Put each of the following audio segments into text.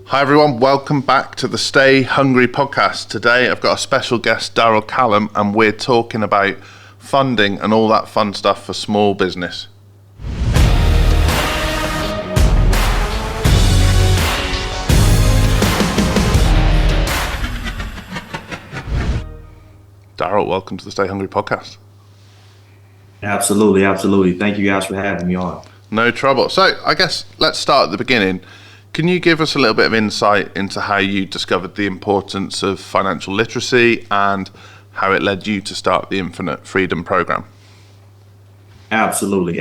Hi everyone, welcome back to the Stay Hungry podcast. Today I've got a special guest, Darryl Callum, and we're talking about funding and all that fun stuff for small business. Darryl, welcome to the Stay Hungry podcast. Absolutely. Thank you guys for having me on. No trouble. So I guess let's start at the beginning. Can you give us a little bit of insight into how you discovered the importance of financial literacy and how it led you to start the Infinite Freedom program? Absolutely.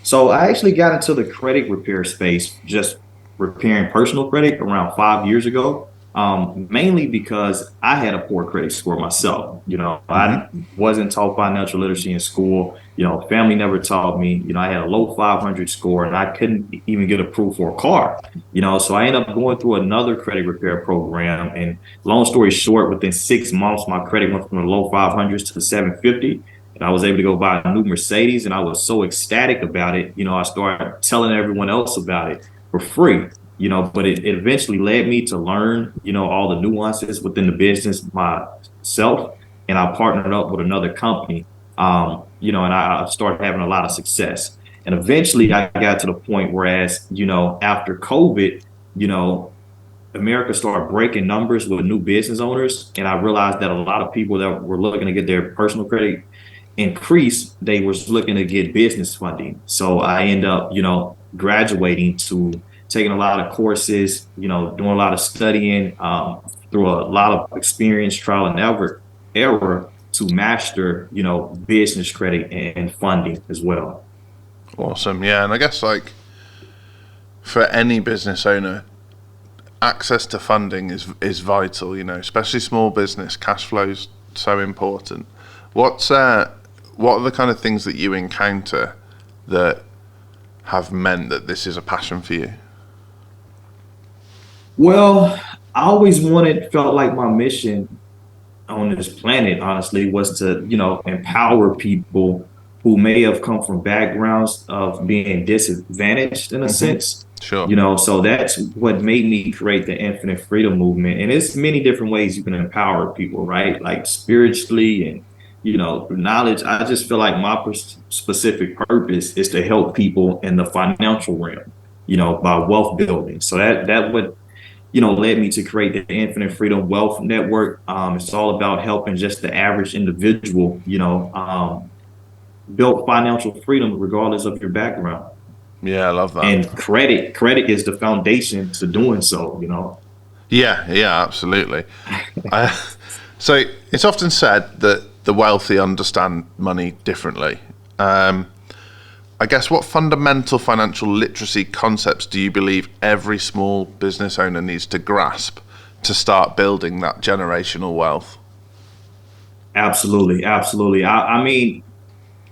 So I actually got into the credit repair space, just repairing personal credit around 5 years ago. Mainly because I had a poor credit score myself. I wasn't taught financial literacy in school. Family never taught me. I had a low 500 score and I couldn't even get approved for a car. So I ended up going through another credit repair program. And long story short, within 6 months, my credit went from the low 500s to the 750. And I was able to go buy a new Mercedes. And I was so ecstatic about it. I started telling everyone else about it for free. But it eventually led me to learn, all the nuances within the business myself. And I partnered up with another company, and I started having a lot of success. And eventually I got to the point whereas, after COVID, America started breaking numbers with new business owners. And I realized that a lot of people that were looking to get their personal credit increase, they was looking to get business funding. So I ended up, graduating to taking a lot of courses, doing a lot of studying, through a lot of experience, trial and error to master, business credit and funding as well. Awesome. Yeah. And I guess for any business owner, access to funding is vital, especially small business. Cash flow is so important. What are the kind of things that you encounter that have meant that this is a passion for you? Well, I always felt like my mission on this planet, honestly, was to, empower people who may have come from backgrounds of being disadvantaged in a sense. Sure. So that's what made me create the Infinite Freedom movement. And it's many different ways you can empower people, right? Like spiritually and, through knowledge. I just feel like my specific purpose is to help people in the financial realm, by wealth building. So that would led me to create the Infinite Freedom Wealth Network. It's all about helping just the average individual, build financial freedom regardless of your background. Yeah, I love that. And credit is the foundation to doing so, Yeah, absolutely. So it's often said that the wealthy understand money differently. I guess what fundamental financial literacy concepts do you believe every small business owner needs to grasp to start building that generational wealth? Absolutely. I mean,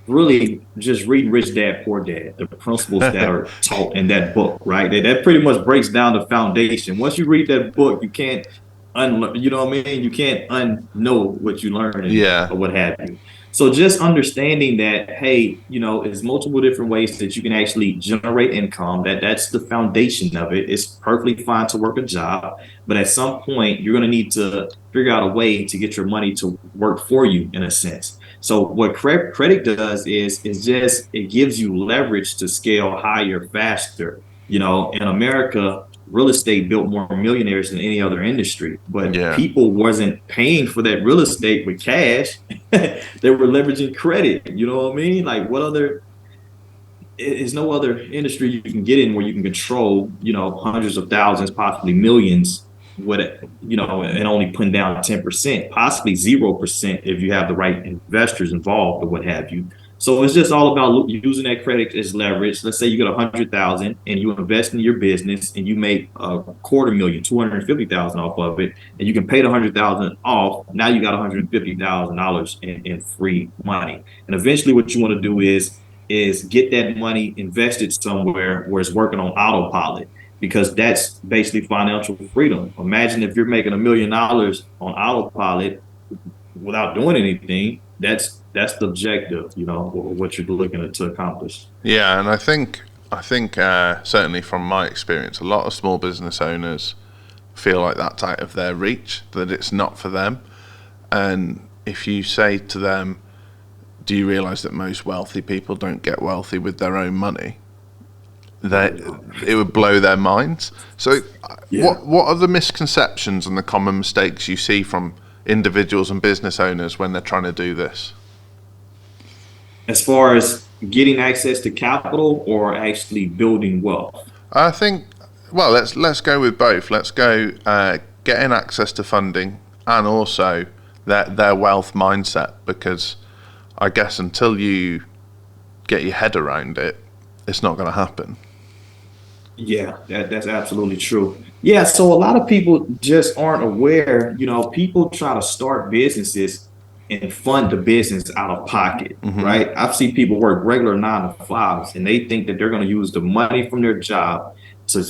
really just read Rich Dad, Poor Dad, the principles that are taught in that book, right? That pretty much breaks down the foundation. Once you read that book, you can't unlearn, you know what I mean? You can't unknow what you learned or what have you. So just understanding that, hey, there's multiple different ways that you can actually generate income. That's the foundation of it. It's perfectly fine to work a job, but at some point you're going to need to figure out a way to get your money to work for you in a sense. So what credit does is just it gives you leverage to scale higher, faster. In America, real estate built more millionaires than any other industry, but people wasn't paying for that real estate with cash. They were leveraging credit. You know what I mean? Like there's no other industry you can get in where you can control, hundreds of thousands, possibly millions with it, and only putting down 10%, possibly 0% if you have the right investors involved or what have you. So it's just all about using that credit as leverage. Let's say you get 100,000 and you invest in your business and you make $250,000, 250,000 off of it, and you can pay the 100,000 off. Now you got $150,000 in free money. And eventually, what you want to do is get that money invested somewhere where it's working on autopilot, because that's basically financial freedom. Imagine if you're making $1 million on autopilot without doing anything. That's the objective, what you're looking to accomplish. Yeah, and I think I think certainly from my experience, a lot of small business owners feel like that's out of their reach, that it's not for them. And if you say to them, do you realize that most wealthy people don't get wealthy with their own money? That it would blow their minds. So Yeah. what are the misconceptions and the common mistakes you see from individuals and business owners when they're trying to do this? As far as getting access to capital or actually building wealth? I think, well, let's go with both. Let's go getting access to funding and also their wealth mindset, because I guess until you get your head around it, it's not going to happen. Yeah, that's absolutely true. Yeah, so a lot of people just aren't aware. People try to start businesses and fund the business out of pocket, Hmm. right? I've seen people work regular 9 to 5s and they think that they're going to use the money from their job to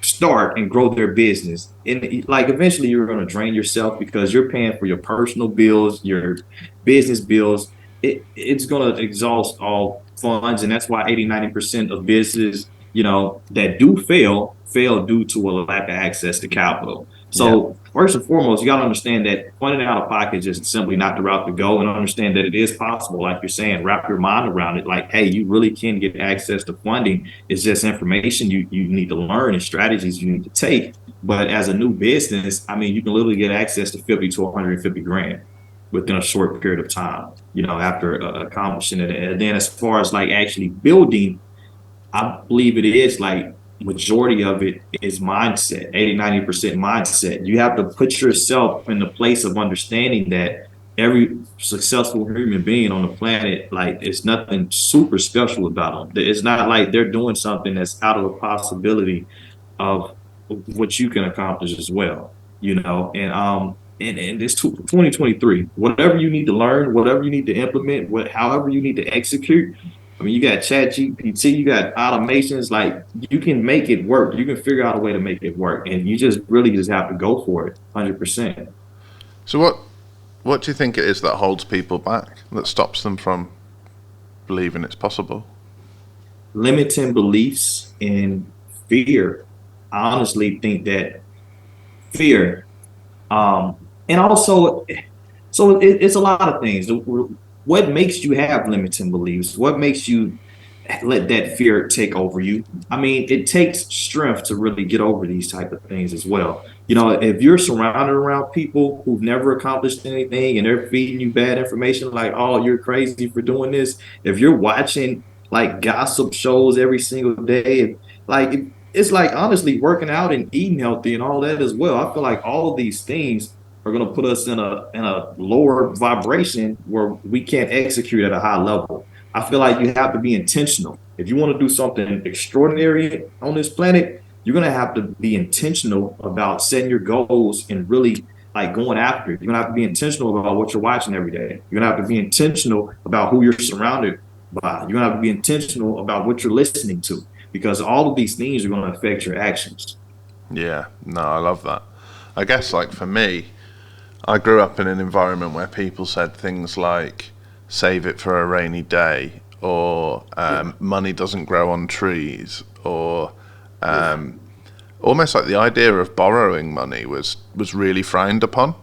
start and grow their business. And like eventually you're going to drain yourself because you're paying for your personal bills, your business bills. It's going to exhaust all funds. And that's why 80-90% of businesses, that do fail due to a lack of access to capital. Yeah. So first and foremost, you got to understand that funding out of pocket is just simply not the route to go, and understand that it is possible. Like you're saying, wrap your mind around it. Like, hey, you really can get access to funding. It's just information you need to learn and strategies you need to take. But as a new business, I mean, you can literally get access to 50 to 150 grand within a short period of time, after accomplishing it. And then as far as like actually building, I believe it is like majority of it is mindset, 80-90% mindset. You have to put yourself in the place of understanding that every successful human being on the planet, like it's nothing super special about them. It's not like they're doing something that's out of the possibility of what you can accomplish as well, and this 2023, whatever you need to learn, whatever you need to implement, however you need to execute. I mean, you got Chat GPT, you got automations, like you can make it work. You can figure out a way to make it work. And you just really just have to go for it 100%. So what do you think it is that holds people back, that stops them from believing it's possible? Limiting beliefs and fear. I honestly think that fear, and also, so it's a lot of things. What makes you have limiting beliefs? What makes you let that fear take over you? I mean, it takes strength to really get over these type of things as well. If you're surrounded around people who've never accomplished anything and they're feeding you bad information, like, oh, you're crazy for doing this. If you're watching like gossip shows every single day, like it's like honestly working out and eating healthy and all that as well. I feel like all of these things are going to put us in a lower vibration where we can't execute at a high level. I feel like you have to be intentional. If you want to do something extraordinary on this planet, you're going to have to be intentional about setting your goals and really like going after it. You're going to have to be intentional about what you're watching every day. You're going to have to be intentional about who you're surrounded by. You're going to have to be intentional about what you're listening to, because all of these things are going to affect your actions. Yeah, no, I love that. I guess like for me, I grew up in an environment where people said things like save it for a rainy day, or Yeah. money doesn't grow on trees, or Yeah. almost like the idea of borrowing money was really frowned upon.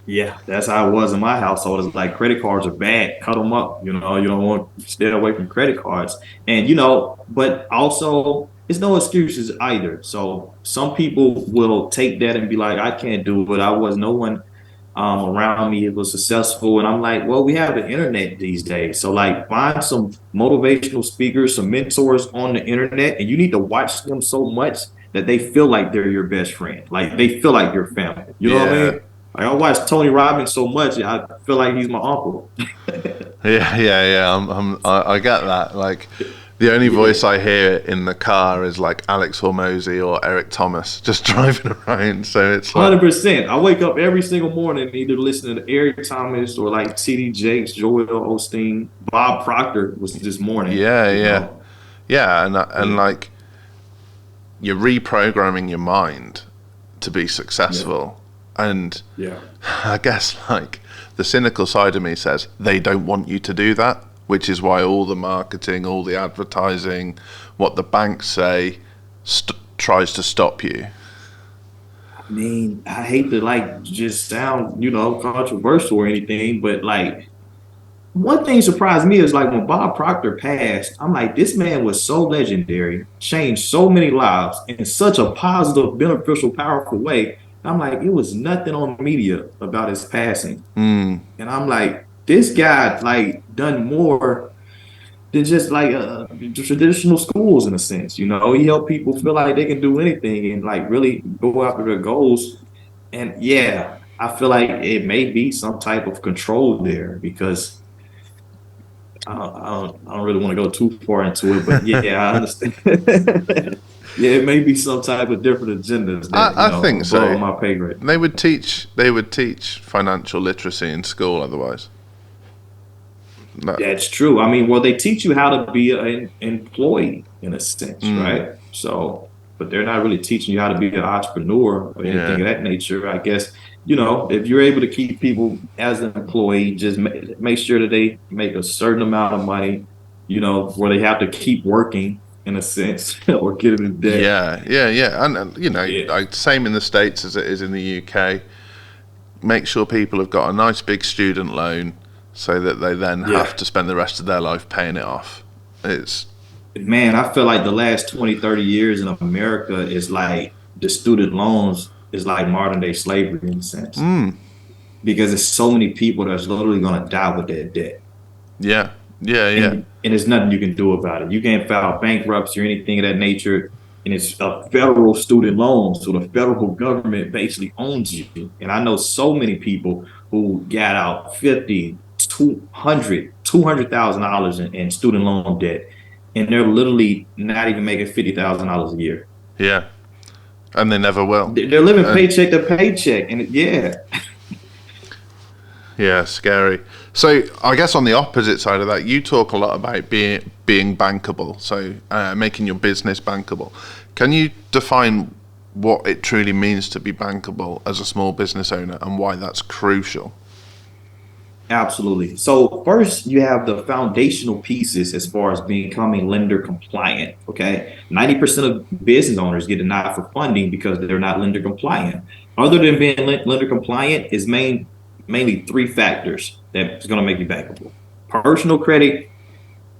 Yeah, that's how it was in my household. It's like credit cards are bad. Cut them up. You don't want stay away from credit cards. And but also it's no excuses either. So some people will take that and be like, I can't do it. I was no one around me it was successful. And I'm like, well, we have the internet these days. So like find some motivational speakers, some mentors on the internet, and you need to watch them so much that they feel like they're your best friend. Like they feel like your family. You know what I Yeah, mean? Like I watch Tony Robbins so much, I feel like he's my uncle. yeah. I get that. Like, the only Yeah, voice I hear in the car is like Alex Hormozy or Eric Thomas just driving around. So it's like, 100%. I wake up every single morning either listening to Eric Thomas or like TD Jakes, Joel Osteen, Bob Proctor was this morning. yeah, yeah, and Yeah, like you're reprogramming your mind to be yeah, successful, and yeah. I guess like the cynical side of me says they don't want you to do that, which is why all the marketing, all the advertising, what the banks say, tries to stop you. I mean, I hate to like just sound, controversial or anything, but like one thing surprised me is like when Bob Proctor passed, I'm like, this man was so legendary, changed so many lives in such a positive, beneficial, powerful way. I'm like, it was nothing on media about his passing. And I'm like, this guy like done more than just like traditional schools in a sense. He helped people feel like they can do anything and like really go after their goals. And yeah, I feel like it may be some type of control there because I don't really want to go too far into it, but yeah, I understand. Yeah, it may be some type of different agendas that I think above so. my pay grade. They would teach financial literacy in school otherwise. No. That's true. I mean, well, they teach you how to be an employee in a sense, Mm, right? So, but they're not really teaching you how to be an entrepreneur or anything yeah. of that nature. I guess, if you're able to keep people as an employee, just make sure that they make a certain amount of money, where they have to keep working in a sense or get in debt. Yeah, yeah, yeah, and Yeah. like same in the States as it is in the UK. Make sure people have got a nice big student loan, so that they then have Yeah. to spend the rest of their life paying it off. It's Man, I feel like the last 20, 30 years in America is like the student loans is like modern day slavery in a sense. Because there's so many people that's literally going to die with that debt, yeah, yeah, yeah, and there's nothing you can do about it. You can't file bankruptcy or anything of that nature, and it's a federal student loan, so the federal government basically owns you. And I know so many people who got out 50, 200, $200,000 in student loan debt, and they're literally not even making $50,000 a year. yeah, and they never will. They're living And paycheck to paycheck, and yeah, yeah, scary. So I guess on the opposite side of that, you talk a lot about being bankable. So making your business bankable. Can you define what it truly means to be bankable as a small business owner and why that's crucial? absolutely. So first, you have the foundational pieces as far as becoming lender compliant. Okay, 90% of business owners get denied for funding because they're not lender compliant. Other than being lender compliant, is mainly three factors that's going to make you bankable: personal credit,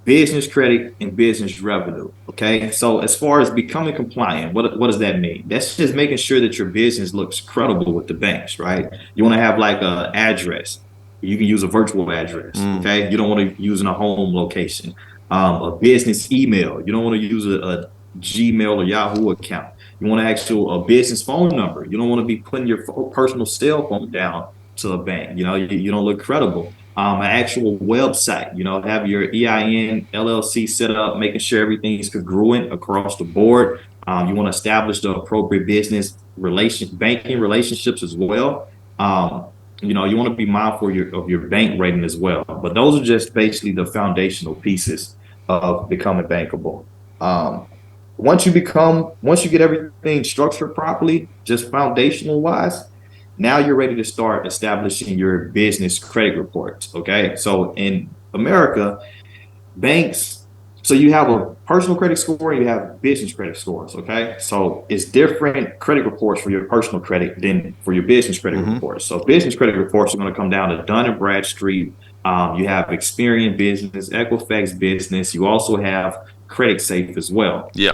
business credit, and business revenue. Okay, so as far as becoming compliant, what does that mean? That's just making sure that your business looks credible with the banks, right? You want to have like a address. You can use a virtual address. Okay, you don't want to use in a home location. A business email. You don't want to use a Gmail or Yahoo account. You want to actual a business phone number. You don't want to be putting your personal cell phone down to a bank. You don't look credible. An actual website, have your EIN, LLC set up, making sure everything is congruent across the board. You want to establish the appropriate banking relationships as well. You want to be mindful of your bank rating as well. But those are just basically the foundational pieces of becoming bankable. Um, once you get everything structured properly, just foundational wise, now you're ready to start establishing your business credit reports. Okay. So in America, banks, so you have a personal credit score and you have business credit scores. Okay. So it's different credit reports for your personal credit than for your business credit reports. So business credit reports are going to come down to Dun and Bradstreet. You have Experian Business, Equifax Business. You also have Credit Safe as well. Yeah,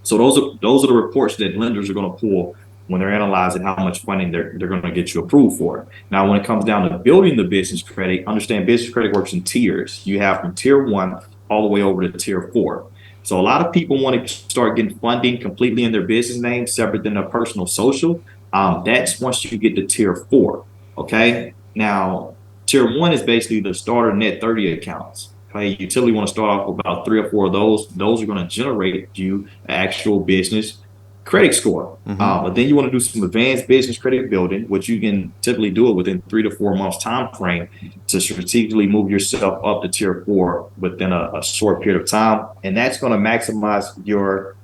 So those are the reports that lenders are going to pull when they're analyzing how much funding they're going to get you approved for. Now, when it comes down to building the business credit, understand business credit works in tiers. You have from tier 1 all the way over to tier 4. So a lot of people want to start getting funding completely in their business name, separate than their personal social. That's once you get to tier 4. Okay. Now, tier 1 is basically the starter net 30 accounts. Okay, you typically want to start off with about 3 or 4 of those. Those are going to generate you an actual business credit score. But then you want to do some advanced business credit building, which you can typically do it within 3 to 4 months time frame to strategically move yourself up to tier 4 within a short period of time. And that's going to maximize your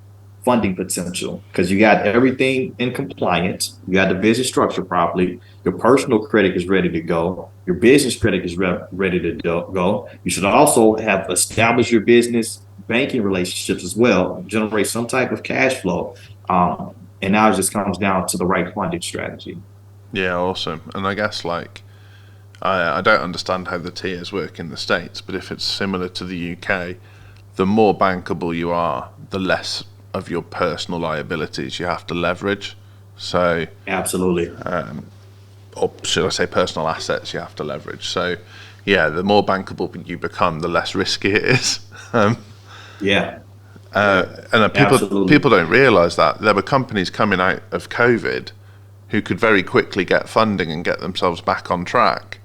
funding potential because you got everything in compliance, you got the business structure properly, your personal credit is ready to go, your business credit is ready to go. You should also have established your business banking relationships as well, generate some type of cash flow. And now it just comes down to the right funding strategy. Yeah, awesome. And I guess like I don't understand how the tiers work in the States, but if it's similar to the UK, the more bankable you are, the less of your personal liabilities you have to leverage. So, Absolutely. or should I say personal assets you have to leverage. So, yeah, the more bankable you become, the less risky it is. Yeah. And Absolutely. people don't realise that there were companies coming out of COVID who could very quickly get funding and get themselves back on track,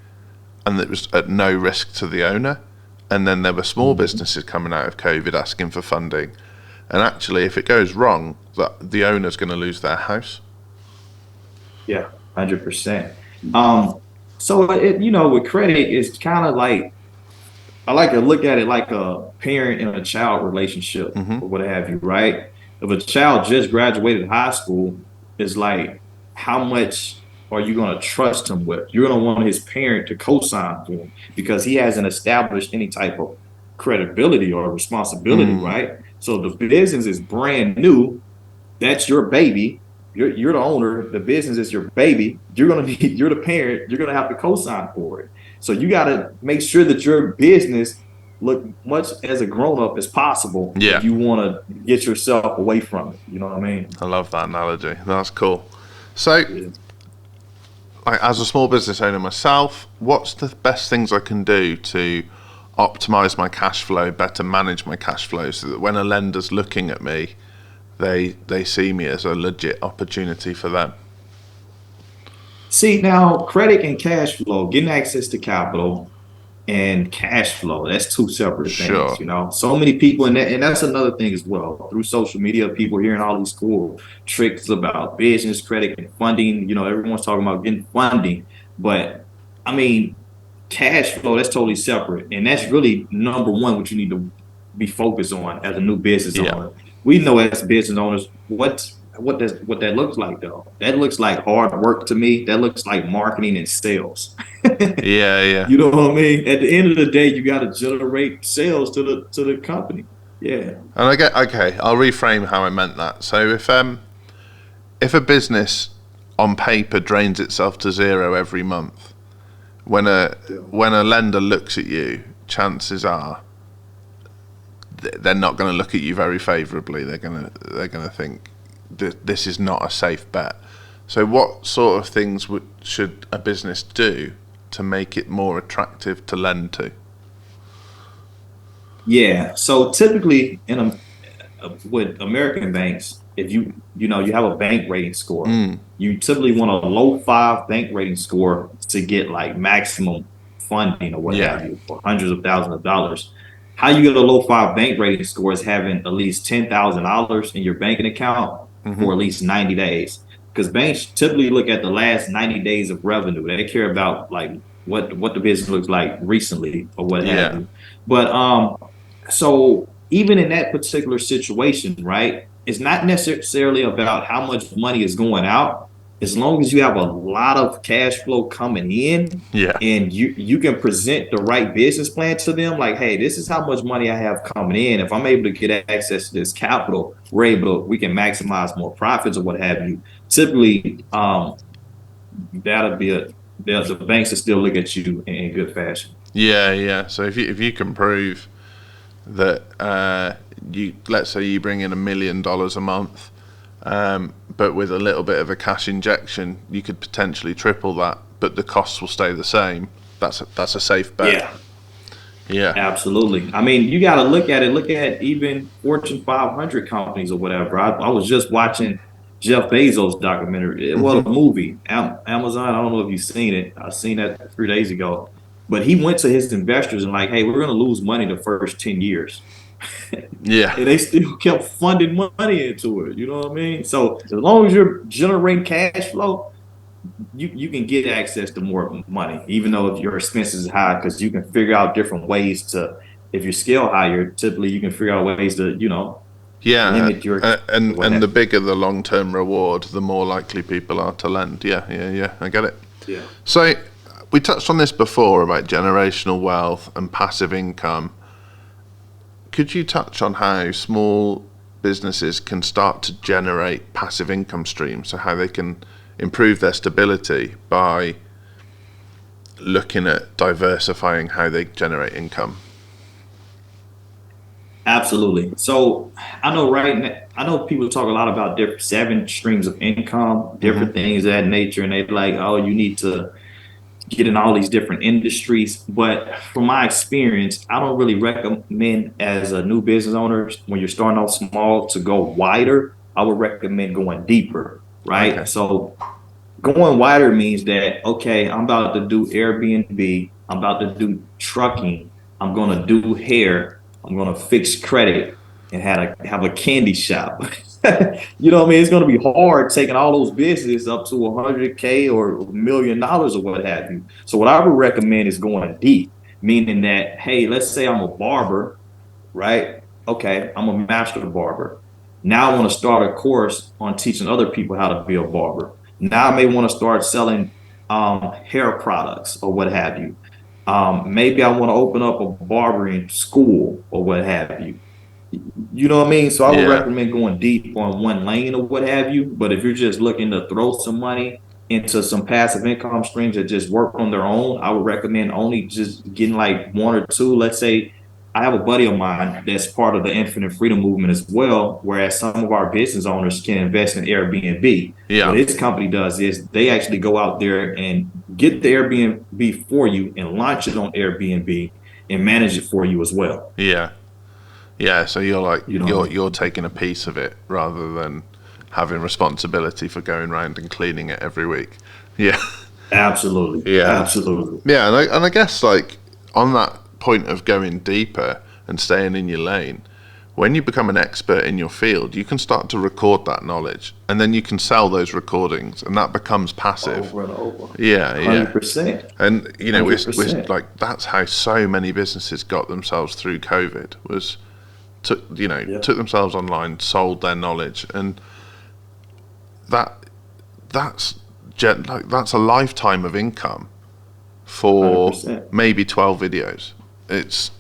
and it was at no risk to the owner. And then there were small businesses coming out of COVID asking for funding, and actually, if it goes wrong, the owner's going to lose their house. Yeah, 100%. So with credit, it's kind of like I like to look at it like a parent and a child relationship or what have you, right? If a child just graduated high school, it's like how much are you going to trust him with? You're going to want his parent to co-sign for him because he hasn't established any type of credibility or responsibility, right? So the business is brand new. That's your baby. You're the owner. The business is your baby. You're the parent. You're gonna have to co-sign for it. So you got to make sure that your business look much as a grown up as possible Yeah, if you want to get yourself away from it. You know what I mean? I love that analogy. That's cool. So, Yeah. like, as a small business owner myself, what's the best things I can do to optimize my cash flow, better manage my cash flow, so that when a lender's looking at me, they see me as a legit opportunity for them? See, now credit and cash flow, getting access to capital and cash flow, that's two separate things, Sure. you know. So many people, and that's another thing as well. Through social media, people hearing all these cool tricks about business credit and funding. Everyone's talking about getting funding, but I mean, cash flow, that's totally separate. And that's really number one, what you need to be focused on as a new business Yeah. owner. We know as business owners what that looks like though. That looks like hard work to me. That looks like marketing and sales. Yeah, yeah. You know what I mean? At the end of the day, you got to generate sales to the company. Yeah. And I get okay. I'll reframe how I meant that. So if a business on paper drains itself to zero every month, when a when a lender looks at you, chances are they're not going to look at you very favourably. They're going to think this is not a safe bet. So what sort of things should a business do to make it more attractive to lend to? Yeah. So typically with American banks, if you have a bank rating score, you typically want a low five bank rating score to get like maximum funding or what Yeah. have you for hundreds of thousands of dollars. How you get a low five bank rating score is having at least $10,000 in your banking account for at least 90 days. Because banks typically look at the last 90 days of revenue. They care about like what the business looks like recently or what have Yeah. you. But so even in that particular situation, right, it's not necessarily about how much money is going out. As long as you have a lot of cash flow coming in Yeah. and you can present the right business plan to them, like, hey, this is how much money I have coming in. If I'm able to get access to this capital, we can maximize more profits or what have you. Typically, that'll be the banks will still look at you in good fashion. Yeah, yeah. So if you can prove that you let's say you bring in $1 million a month, but with a little bit of a cash injection, you could potentially triple that, but the costs will stay the same. That's a safe bet. Yeah. Yeah. Absolutely. I mean, you got to look at it. Look at even Fortune 500 companies or whatever. I was just watching Jeff Bezos documentary. Well, a movie, Amazon. I don't know if you've seen it. I seen that 3 days ago. But he went to his investors and like, hey, we're going to lose money the first 10 years. Yeah. And they still kept funding money into it. You know what I mean? So as long as you're generating cash flow, you can get access to more money, even though if your expenses is high, because you can figure out different ways to, if you scale higher, typically you can figure out ways to, Yeah, limit your what and have the bigger the long term reward, the more likely people are to lend. Yeah, yeah, yeah. I get it. you. Yeah. So we touched on this before about generational wealth and passive income. Could you touch on how small businesses can start to generate passive income streams? So how they can improve their stability by looking at diversifying how they generate income? Absolutely. So I know right now, I know people talk a lot about different 7 streams of income, different Hmm. things of that nature, and they like, oh, you need to get in all these different industries. But from my experience, I don't really recommend as a new business owner when you're starting off small to go wider. I would recommend going deeper, right? Okay. So going wider means that, okay, I'm about to do Airbnb, I'm about to do trucking, I'm going to do hair, I'm going to fix credit and have a candy shop. You know what I mean? It's going to be hard taking all those businesses up to 100K or $1 million or what have you. So what I would recommend is going deep, meaning that, hey, let's say I'm a barber, right? Okay, I'm a master barber. Now I want to start a course on teaching other people how to be a barber. Now I may want to start selling hair products or what have you. Maybe I want to open up a barbering school or what have you. You know what I mean? So I would Yeah. recommend going deep on one lane or what have you. But if you're just looking to throw some money into some passive income streams that just work on their own, I would recommend only just getting like one or two. Let's say I have a buddy of mine that's part of the Infinite Freedom Movement as well, whereas some of our business owners can invest in Airbnb. What Yeah. his company does is they actually go out there and get the Airbnb for you and launch it on Airbnb and manage it for you as well. Yeah. Yeah. So you're like You know what I you're mean? taking a piece of it rather than having responsibility for going around and cleaning it every week. Yeah. Absolutely. Yeah. Absolutely. Yeah, and I guess like on that point of going deeper and staying in your lane, when you become an expert in your field, you can start to record that knowledge, and then you can sell those recordings, and that becomes passive. Over and over. Yeah, yeah. 100%. And you know, we're 100%. like that's how so many businesses got themselves through COVID was Yeah. took themselves online, sold their knowledge, and that that's like that's a lifetime of income for 100%. maybe 12 videos. It's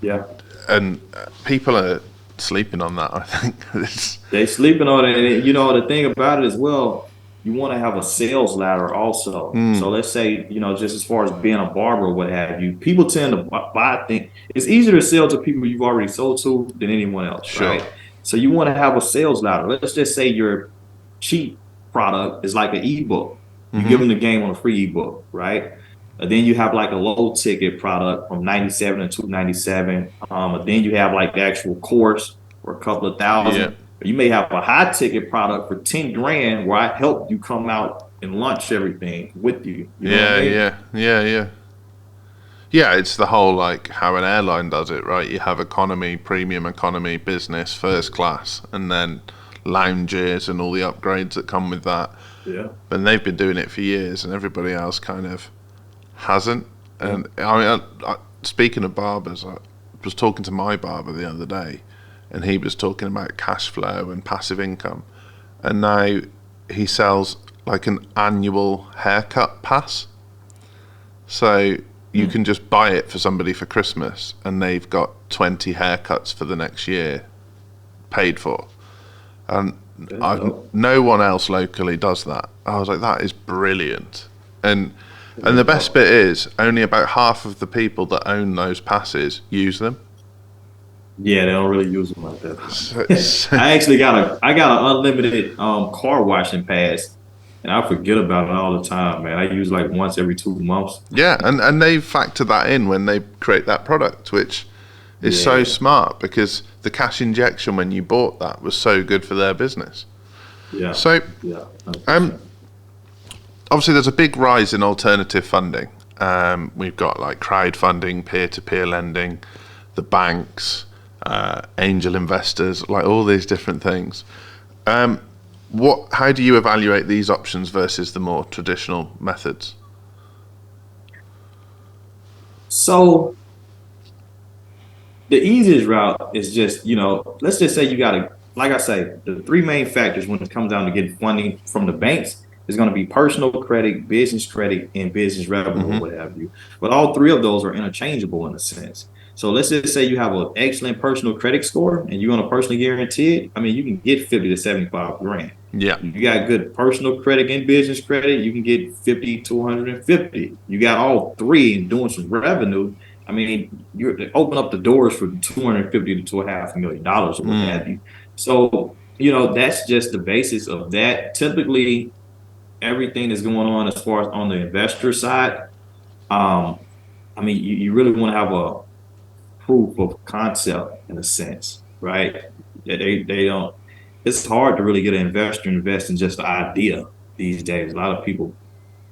Yeah. and people are sleeping on that. I think it's They sleeping on it. And you know, the thing about it as well, you want to have a sales ladder also. So let's say, just as far as being a barber or what have you, people tend to buy things. It's easier to sell to people you've already sold to than anyone else, sure. right? So you want to have a sales ladder. Let's just say your cheap product is like an ebook. You give Hmm. them the game on a free ebook, right? And then you have like a low ticket product from 97 to 297. And then you have like the actual course for a couple of Yeah, thousand. You may have a high ticket product for 10 grand where I help you come out and launch everything with you. You know what I yeah, mean? yeah, yeah, yeah. Yeah, it's the whole like how an airline does it, right? You have economy, premium economy, business, first class, and then lounges and all the upgrades that come with that. Yeah. And they've been doing it for years, and everybody else kind of hasn't. Yeah. And I mean, speaking of barbers, I was talking to my barber the other day, and he was talking about cash flow and passive income. And now he sells like an annual haircut pass. So you Mm. can just buy it for somebody for Christmas, and they've got 20 haircuts for the next year paid for. And That's dope. no one else locally does that. I was like, that is brilliant. And That's the best dope. bit is only about half of the people that own those passes use them. Yeah, they don't really use them like So, that. so- I got an unlimited car washing pass, and I forget about it all the time, man. I use like once every 2 months. yeah, and they factor that in when they create that product, which is so Yeah, smart because the cash injection when you bought that was so good for their business. yeah, So, yeah, um, 100%. obviously, there's a big rise in alternative funding. We've got like crowdfunding, peer-to-peer lending, the banks, angel investors, like all these different things. Um, how do you evaluate these options versus the more traditional methods? So the easiest route is just, let's just say you got like I say, the three main factors when it comes down to getting funding from the banks is going to be personal credit, and business revenue, or Hmm. what have you. But all three of those are interchangeable in a sense. So let's just say you have an excellent personal credit score and you want to personally guarantee it. I mean, you can get 50 to 75 grand. Yeah. You got good personal credit and business credit, you can get 50 to 150. You got all three and doing some revenue. I mean, you open up the doors for 250 to $2.5 million or what Mm. have you. So, that's just the basis of that. Typically, everything that's going on as far as on the investor side, um, I mean, you really want to have a proof of concept in a sense, right? That they don't. It's hard to really get an investor to invest in just the idea these days. A lot of people,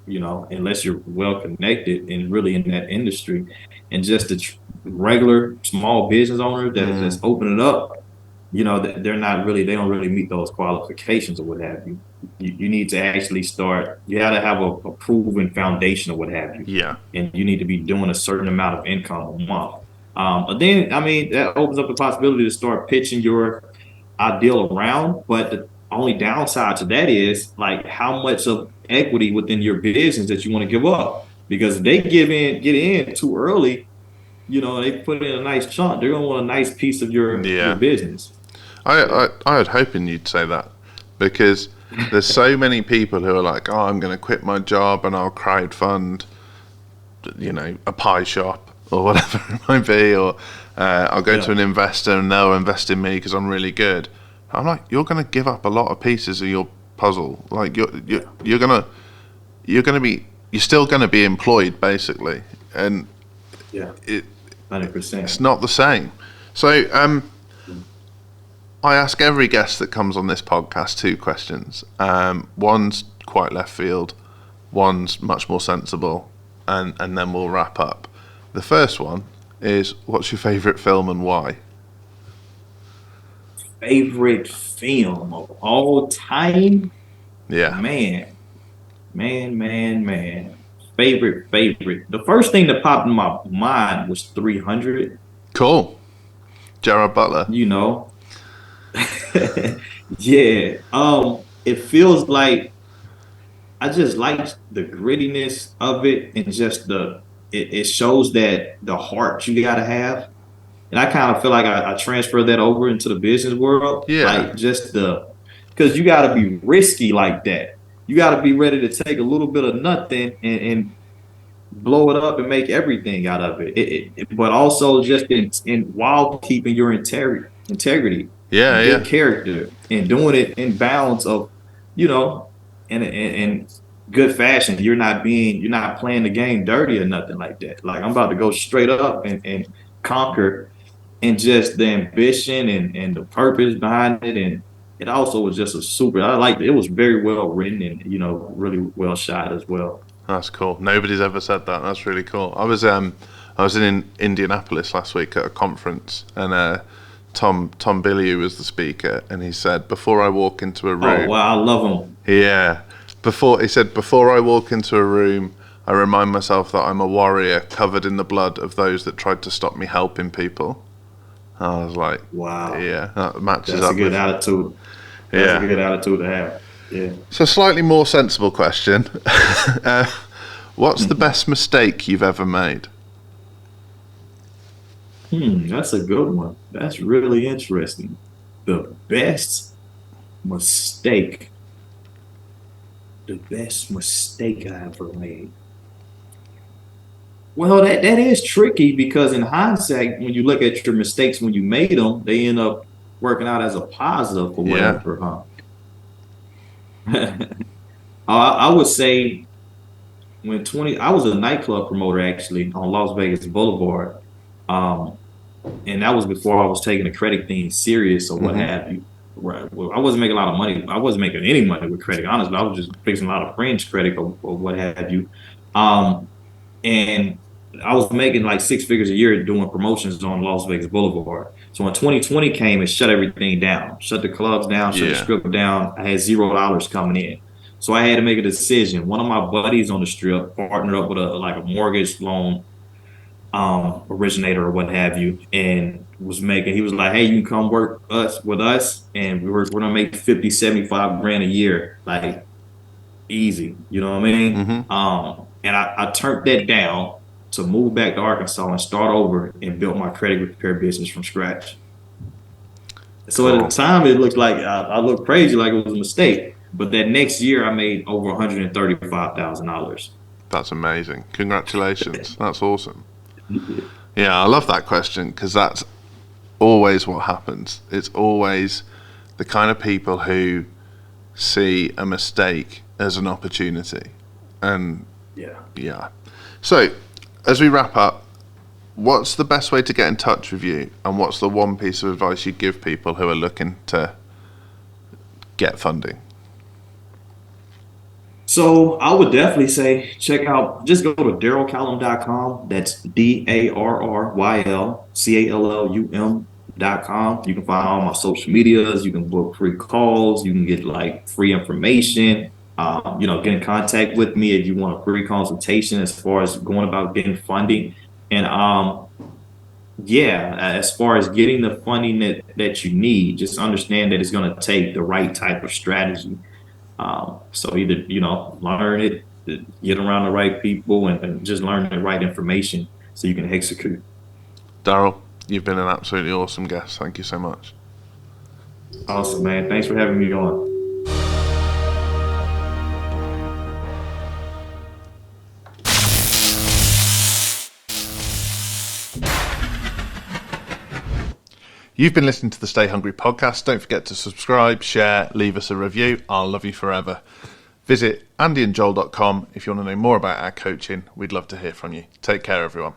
unless you're well connected and really in that industry, and just the regular small business owner that's Mm. opening up, they don't really meet those qualifications or what have you. You need to actually start. You got to have a proven foundation or what have you, Yeah. and you need to be doing a certain amount of income a month. But then, I mean, that opens up the possibility to start pitching your ideal around. But the only downside to that is like how much of equity within your business that you want to give up. Because if they get in too early, they put in a nice chunk, they're gonna want a nice piece of your Yeah. business. I, Yeah. I was hoping you'd say that because there's so many people who are like, oh, I'm going to quit my job and I'll crowdfund, a pie shop or whatever it might be, or I'll go to Yeah. an investor and they'll invest in me because I'm really good. I'm like, you're going to give up a lot of pieces of your puzzle. Like Yeah. you're still going to be employed basically, and Yeah. it, it's 100%. not the same. So I ask every guest that comes on this podcast two questions. One's quite left field, one's much more sensible, and then we'll wrap up. The first one is, what's your favourite film and why? Favorite film of all time? Yeah. Man, man. Favorite. The first thing that popped in my mind was 300, Cool. Gerard Butler. you know. Yeah. It feels like I just like the grittiness of it and just it shows that the heart you gotta have. And I kind of feel like I transfer that over into the business world. Yeah. Like because you gotta be risky like that. You gotta be ready to take a little bit of nothing and blow it up and make everything out of it. But also just in while keeping your integrity Yeah, and yeah. good character and doing it in bounds of, you know, in good fashion. You're not playing the game dirty or nothing like that. Like I'm about to go straight up and conquer, and just the ambition and the purpose behind it. And it also was just I liked it. It was very well written and, really well shot as well. That's cool. Nobody's ever said that. That's really cool. I was in Indianapolis last week at a conference, and Tom Billiou was the speaker, and he said, before I walk into a Oh, room, wow. I love them. yeah, before I walk into a room, I remind myself that I'm a warrior covered in the blood of those that tried to stop me helping people. I was like, Wow. yeah, that matches That's a up good with, attitude. That's a yeah. good attitude to have. Yeah. So, slightly more sensible question. uh, what's the best mistake you've ever made? That's a good one. That's really interesting. The best mistake, the best mistake I ever made. Well, that is tricky because in hindsight, when you look at your mistakes when you made them, they end up working out as a positive or Yeah. whatever, huh? I would say I was a nightclub promoter actually on Las Vegas Boulevard. Um, and that was before I was taking the credit thing serious or what Hmm. have you. Right. Well, I wasn't making a lot of money. I wasn't making any money with credit, honestly. I was just fixing a lot of fringe credit or what have you. Um, and I was making like six figures a year doing promotions on Las Vegas Boulevard. So when 2020 came, it shut everything down, shut the clubs down, shut the Yeah. strip down. I had $0 coming in. So I had to make a decision. One of my buddies on the strip partnered up with a mortgage loan originator or what have you, and he was like, hey, you can come work with us, and we're gonna make 50, 75 grand a year, like easy, you know what I mean? Mm-hmm. And I turned that down to move back to Arkansas and start over and build my credit repair business from scratch. So at the Cool. time, it looked like I looked crazy, like it was a mistake. But that next year, I made over $135,000. That's amazing. Congratulations. That's awesome. Yeah, I love that question because that's always what happens. It's always the kind of people who see a mistake as an opportunity. And Yeah. yeah. So, as we wrap up, what's the best way to get in touch with you? And what's the one piece of advice you give people who are looking to get funding? So I would definitely say just go to darrylcallum.com. That's DARRYLCALLUM.com. You can find all my social medias. You can book free calls. You can get like free information. Get in contact with me if you want a free consultation as far as going about getting funding. And yeah, as far as getting the funding that you need, just understand that it's going to take the right type of strategy. So either, learn it, get around the right people, and just learn the right information so you can execute. Darryl, you've been an absolutely awesome guest. Thank you so much. Awesome, man. Thanks for having me on. You've been listening to the Stay Hungry podcast. Don't forget to subscribe, share, leave us a review. I'll love you forever. Visit andyandjoel.com if you want to know more about our coaching. We'd love to hear from you. Take care, everyone.